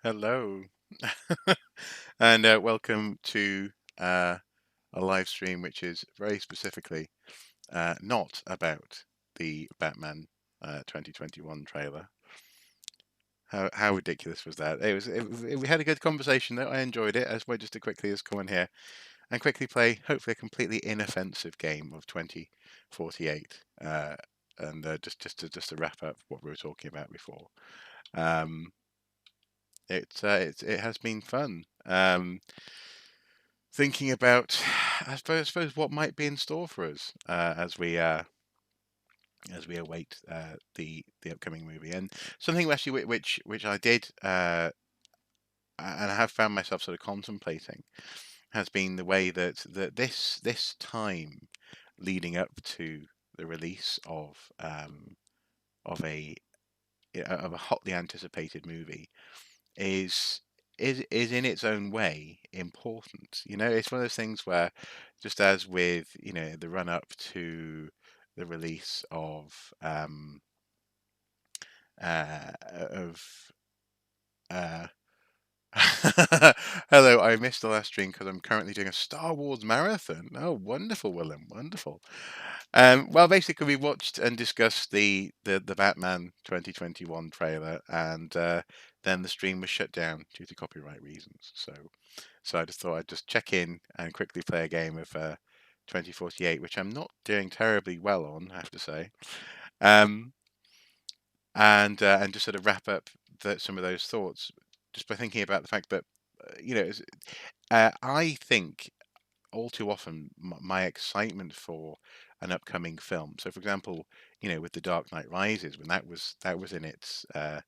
Hello, and welcome to uh, a live stream which is very specifically not about the Batman 2021 trailer. How ridiculous was that? We had a good conversation though. I enjoyed it. I just wanted just to quickly just come in here and quickly play hopefully a completely inoffensive game of 2048. And just to wrap up what we were talking about before. Um, it has been fun. Thinking about, I suppose what might be in store for us as we await the upcoming movie, and something actually which I did and I have found myself sort of contemplating has been the way that this time leading up to the release of a hotly anticipated movie is is in its own way important. You know, it's one of those things where just as with, the run up to the release of uh hello, I missed the last stream because I'm currently doing a Star Wars marathon. Oh, wonderful, Willem, wonderful. Well, basically, we watched and discussed the Batman 2021 trailer, and then the stream was shut down due to copyright reasons. So I just thought I'd just check in and quickly play a game of 2048, which I'm not doing terribly well on, I have to say. Um, and just sort of wrap up some of those thoughts just by thinking about the fact that I think all too often my excitement for an upcoming film. So, for example, with The Dark Knight Rises, when that was uh,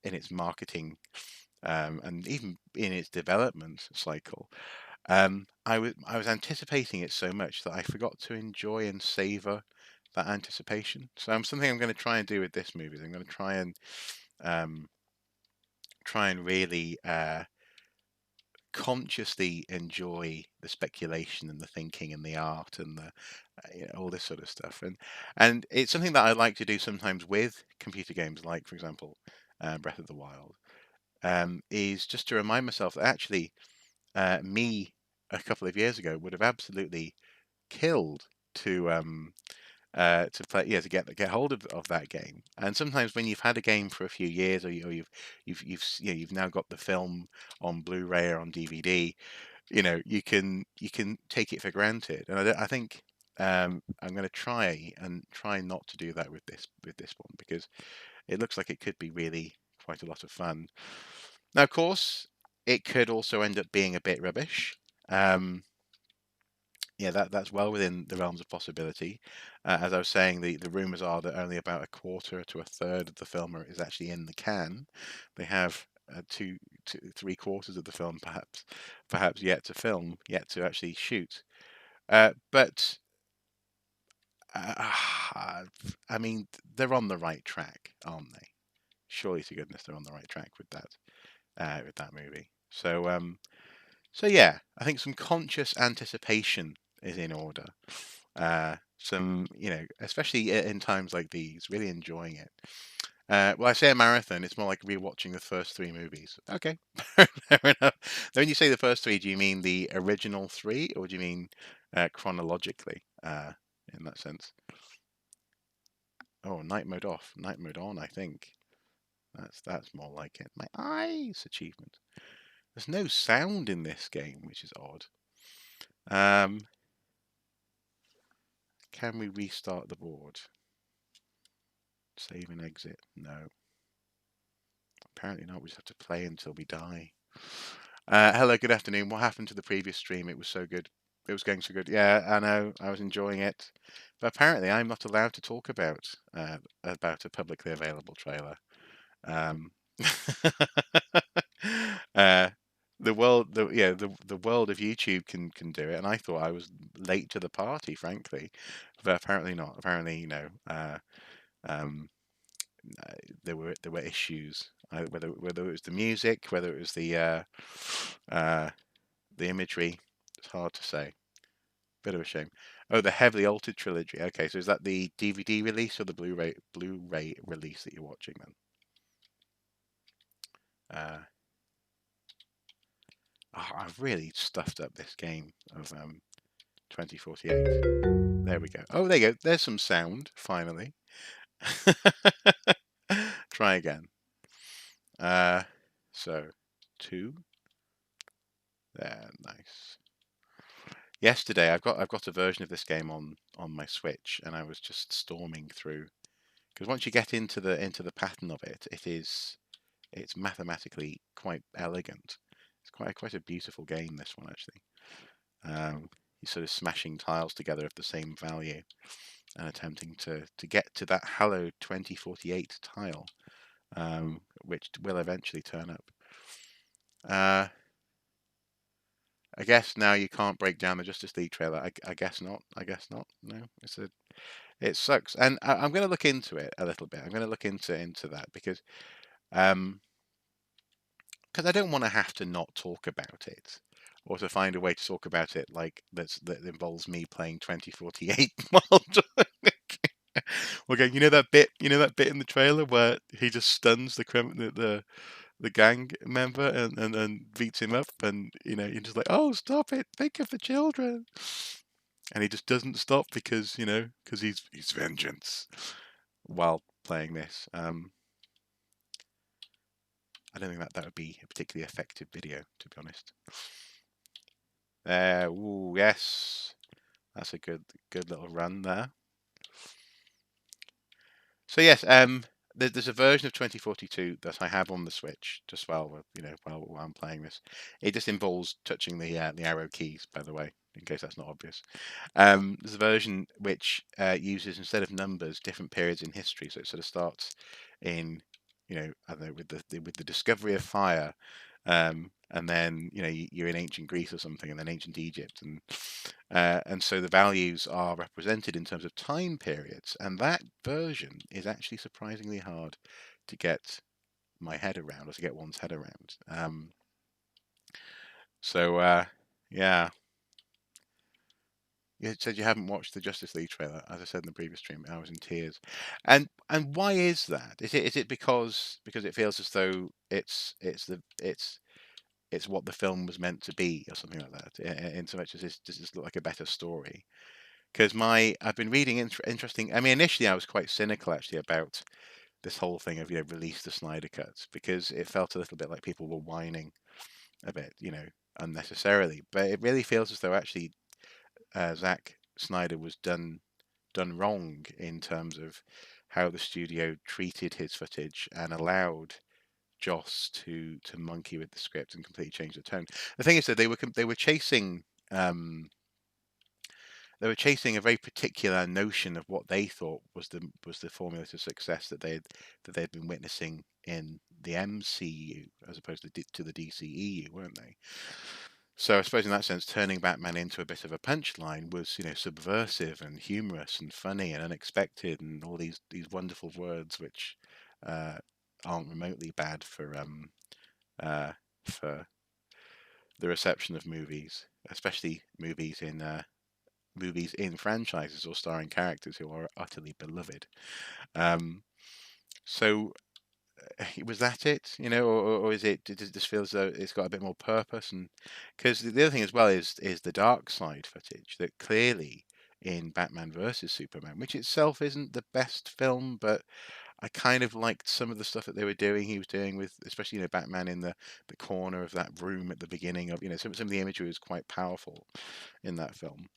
in its marketing and even in its development cycle, I was anticipating it so much that I forgot to enjoy and savor that anticipation. So, something I'm going to try and do with this movie. I'm going to um, try and really consciously enjoy the speculation and the thinking and the art and all this sort of stuff. And it's something that I like to do sometimes with computer games, like for example, Breath of the Wild. Is just to remind myself that actually me a couple of years ago would have absolutely killed to play, yeah, to get hold of that game. And sometimes when you've had a game for a few years, or you've now got the film on Blu-ray or on DVD, you can take it for granted. And I think I'm going to try not to do that with this one, because it looks like it could be really quite a lot of fun. Now, of course, it could also end up being a bit rubbish. Um, yeah, that's well within the realms of possibility. As I was saying, the rumors are that only about a quarter to a third of the film is actually in the can. They have three quarters of the film perhaps yet to film, yet to actually shoot. But uh, I mean, they're on the right track, aren't they? Surely to goodness, they're on the right track with that movie. So yeah, I think some conscious anticipation is in order. Especially in times like these, really enjoying it. Well, I say a marathon, it's more like rewatching the first three movies. Okay, fair enough. Now, when you say the first three, do you mean the original three, or do you mean chronologically in that sense? Oh, night mode off, night mode on, I think. That's more like it. My eyes achievement. There's no sound in this game, which is odd. Um, can we restart the board? Save and exit? No. Apparently not. We just have to play until we die. Hello, good afternoon. What happened to the previous stream? It was so good. It was going so good. Yeah, I know. I was enjoying it. But apparently I'm not allowed to talk about a publicly available trailer. Um, uh, the world of YouTube can do it, and I thought I was late to the party, frankly, but apparently not. Apparently, um, there were issues, whether it was the music, whether it was uh, the imagery. It's hard to say. Bit of a shame. Oh, the heavily altered trilogy. Okay, so is that the DVD release or the Blu-ray release that you're watching then? Uh, I've really stuffed up this game of 2048. There we go. Oh, there you go. There's some sound, finally. Try again. Uh, so, 2. There, nice. Yesterday, I've got a version of this game on my Switch, and I was just storming through because once you get into the pattern of it, it's mathematically quite elegant. It's quite a beautiful game, this one actually. You're sort of smashing tiles together of the same value and attempting to get to that Halo 2048 tile, which will eventually turn up. I guess now you can't break down the Justice League trailer. I guess not. I guess not. No, it sucks, and I'm going to look into it a little bit. I'm going to look into that because um, I don't want to have to not talk about it, or to find a way to talk about it like that involves me playing 2048 while okay, you know that bit in the trailer where he just stuns the gang member and beats him up, and you're just like, oh, stop it, think of the children, and he just doesn't stop because because he's vengeance while playing this. I don't think that would be a particularly effective video, to be honest. Ooh, yes, that's a good little run there. So yes, there's a version of 2042 that I have on the Switch. Just while while I'm playing this, it just involves touching the arrow keys. By the way, in case that's not obvious, there's a version which uses, instead of numbers, different periods in history. So it sort of starts in, I don't know, with the discovery of fire, and then you're in ancient Greece or something, and then ancient Egypt, and so the values are represented in terms of time periods, and that version is actually surprisingly hard to get my head around, or to get one's head around. So yeah. You said you haven't watched the Justice League trailer. As I said in the previous stream, I was in tears. And why is that? Is it because it feels as though it's what the film was meant to be, or something like that? In so much as does this look like a better story? Because I've been reading interesting. I mean, initially I was quite cynical actually about this whole thing of release the Snyder Cut, because it felt a little bit like people were whining a bit, unnecessarily. But it really feels as though actually Zack Snyder was done wrong in terms of how the studio treated his footage and allowed Joss to monkey with the script and completely change the tone. The thing is that um, they were chasing a very particular notion of what they thought was the formula to success that they'd been witnessing in the MCU, as opposed to the DCEU, weren't they? So I suppose in that sense, turning Batman into a bit of a punchline was, subversive and humorous and funny and unexpected, and all these wonderful words which uh, aren't remotely bad uh, for the reception of movies, especially movies in franchises or starring characters who are utterly beloved. Um, so was that it, or is it? Does this feel as though it's got a bit more purpose? And because the other thing as well is the dark side footage that clearly in Batman versus Superman, which itself isn't the best film, but I kind of liked some of the stuff that they were doing. He was doing with, especially Batman in the corner of that room at the beginning of some of the imagery was quite powerful in that film.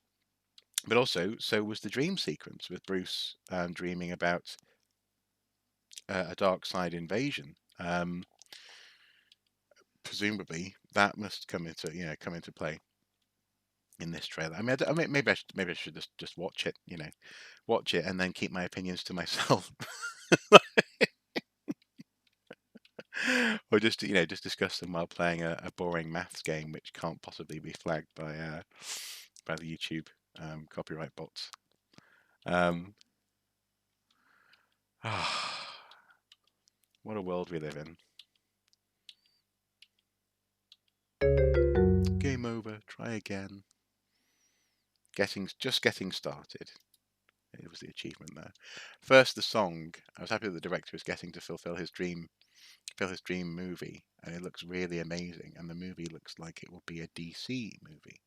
But also, so was the dream sequence with Bruce dreaming about a dark side invasion. Presumably, that must come into play in this trailer. I mean, maybe I should just watch it, watch it and then keep my opinions to myself, or just discuss them while playing a boring maths game which can't possibly be flagged by the YouTube copyright bots. Um, what a world we live in. Game over. Try again. Getting started. It was the achievement there. First, the song. I was happy that the director was getting to fulfill his dream Phil's Dream movie, and it looks really amazing. And the movie looks like it will be a DC movie.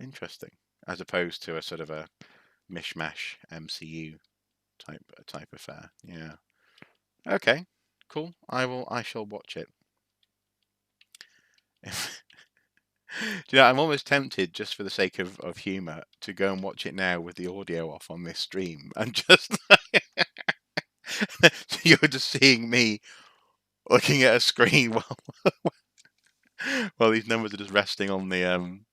Interesting, as opposed to a sort of a mishmash MCU type affair. Yeah. Okay. Cool. I shall watch it. Do you know, I'm almost tempted, just for the sake of humor, to go and watch it now with the audio off on this stream, and just so you're just seeing me looking at a screen while these numbers are just resting on the on,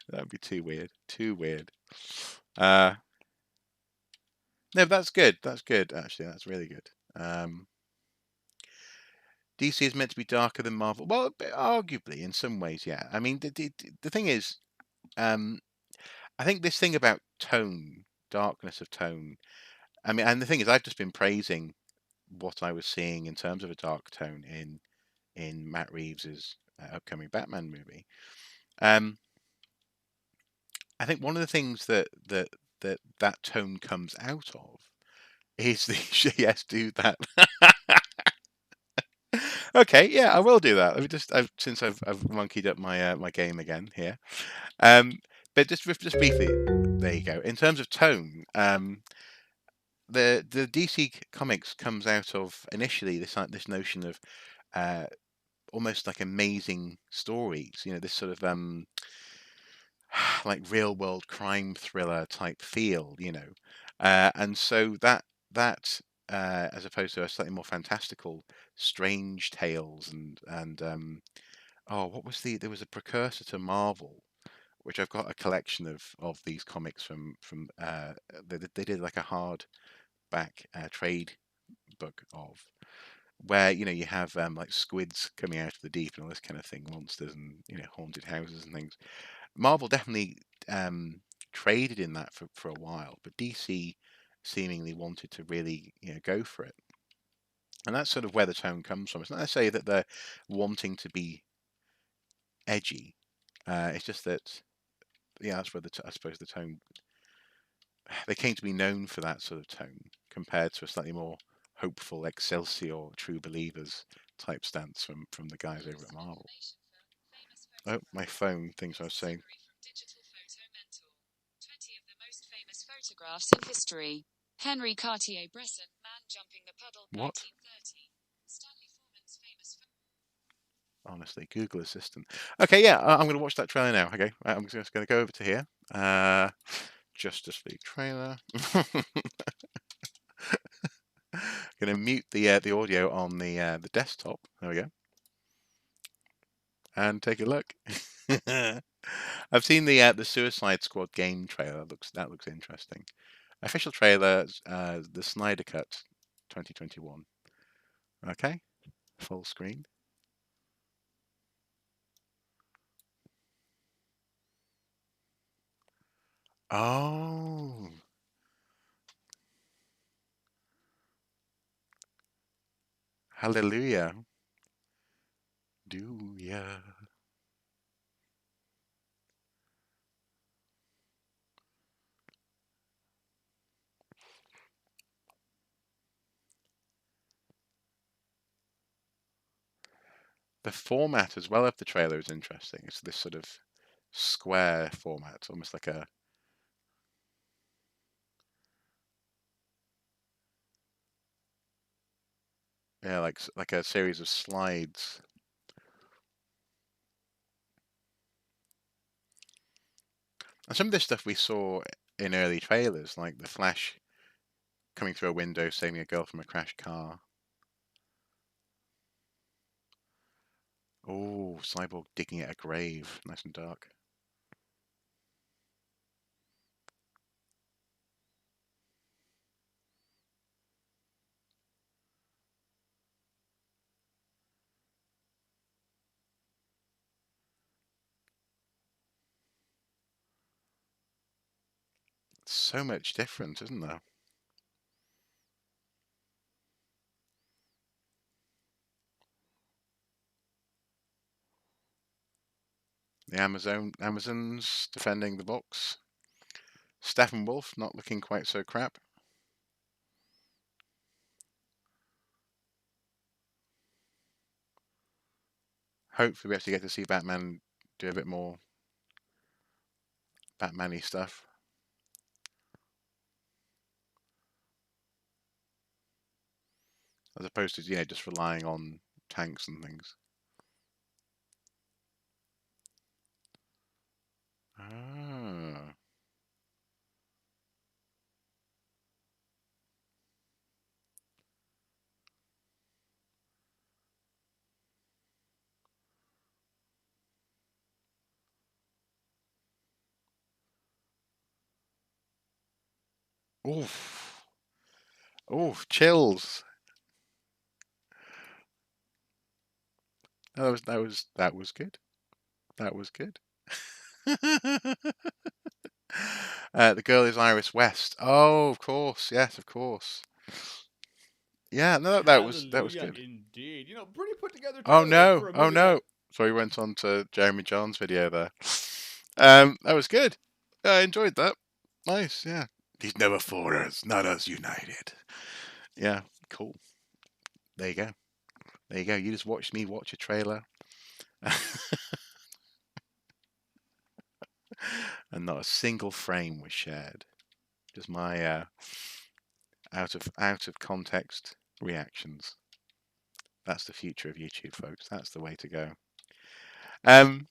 that'd be too weird. Too weird. Uh no, that's good. That's good, actually. That's really good. DC is meant to be darker than Marvel. Well, arguably, in some ways, yeah. I mean, the thing is, um, I think this thing about tone, darkness of tone. I mean, and the thing is, I've just been praising what I was seeing in terms of a dark tone in Matt Reeves's upcoming Batman movie. Um, I think one of the things that tone comes out of is the yes, do that. Okay, yeah, I will do that. Let me just since I've monkeyed up my game again here. Um, but just briefly, there you go. In terms of tone, the DC comics comes out of initially this notion of uh, almost like amazing stories. You know, this sort of like real world crime thriller type feel. You know, and so that as opposed to a slightly more fantastical, strange tales and oh, what was there was a precursor to Marvel, which I've got a collection of these comics from they did like a hardback trade book of, where you have like squids coming out of the deep and all this kind of thing, monsters and haunted houses and things. Marvel definitely traded in that for a while, but DC seemingly wanted to really go for it, and that's sort of where the tone comes from. It's not necessarily that they're wanting to be edgy. It's just that that's where I suppose the tone, they came to be known for that sort of tone compared to a slightly more hopeful Excelsior True Believers type stance from the guys over at Marvel. Oh, my phone thinks I was saying. Photographs of history. Henry Cartier-Bresson, Man Jumping the Puddle, What? 1930. Stanley Forman's famous. Honestly, Google Assistant. Okay, yeah, I'm going to watch that trailer now. Okay, I'm just going to go over to here. Justice League trailer. Going to mute the audio on the desktop. There we go. And take a look. I've seen the Suicide Squad game trailer. That looks interesting. Official trailer, the Snyder Cut, 2021. Okay, full screen. Oh, hallelujah. Do ya? The format as well of the trailer is interesting. It's this sort of square format, almost like a like a series of slides. And some of this stuff we saw in early trailers, like the Flash coming through a window saving a girl from a crashed car. Oh, Cyborg digging at a grave, nice and dark. So much different, isn't there? The Amazons defending the box. Steppenwolf not looking quite so crap. hopefully we actually get to see Batman do a bit more Batman-y stuff. As opposed to, just relying on tanks and things. Ah. Oof. Oof, chills. That was good. That was good. The girl is Iris West. Oh, of course. Yes, of course. Yeah, no, that was Hallelujah, good. indeed. Pretty put together Oh trailer no, for a oh movie that. no. So he went on to Jeremy John's video there. That was good. I enjoyed that. Nice, yeah. He's never for us, not us united. Yeah, cool. There you go. There you go. You just watched me watch a trailer, and not a single frame was shared. Just my out of context reactions. That's the future of YouTube, folks. That's the way to go. Um,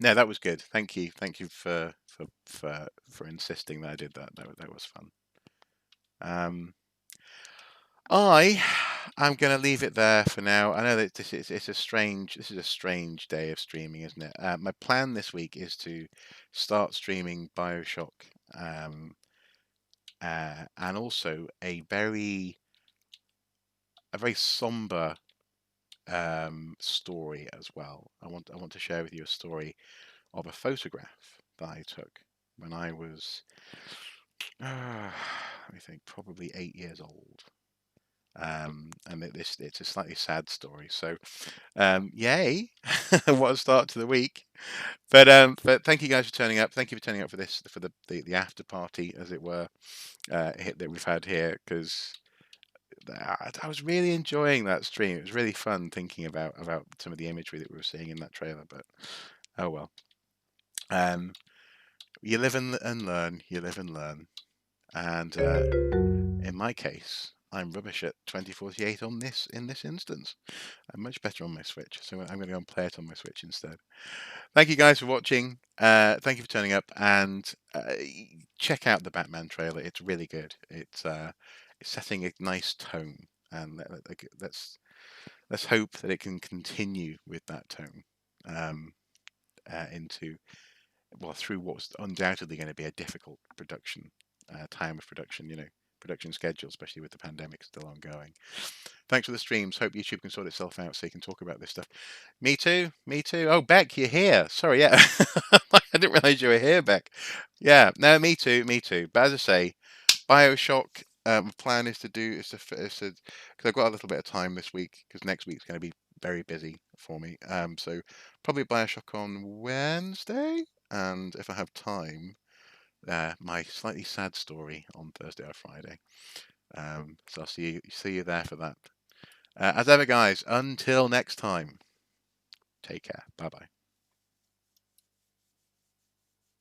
no, that was good. Thank you for insisting that I did that. That was fun. Um, I am going to leave it there for now. I know that this is a strange day of streaming, isn't it? My plan this week is to start streaming BioShock, um, and also a very somber story as well. I want to share with you a story of a photograph that I took when I was, let me think, probably 8 years old. And it's a slightly sad story. So, yay! What a start to the week. But thank you guys for turning up. Thank you for turning up for this, for the after party, as it were, that we've had here, because I was really enjoying that stream. It was really fun thinking about some of the imagery that we were seeing in that trailer. But oh well. Um, you live and learn. You live and learn. And in my case, I'm rubbish at 2048 in this instance. I'm much better on my Switch, so I'm going to go and play it on my Switch instead. Thank you guys for watching. Thank you for turning up, and check out the BatMan trailer. It's really good. It's setting a nice tone, and let's hope that it can continue with that tone um, into through what's undoubtedly going to be a difficult production time of production. Production schedule, especially with the pandemic still ongoing. Thanks for the streams. Hope YouTube can sort itself out so you can talk about this stuff. Me too. Me too. Oh, Beck, you're here. Sorry, yeah. I didn't realize you were here, Beck. Yeah, no, me too. Me too. But as I say, BioShock. Plan is to do is to because I've got a little bit of time this week because next week's going to be very busy for me. So probably BioShock on Wednesday, and if I have time, my slightly sad story on Thursday or Friday. So I'll see you there for that. As ever, guys, until next time, take care. Bye bye.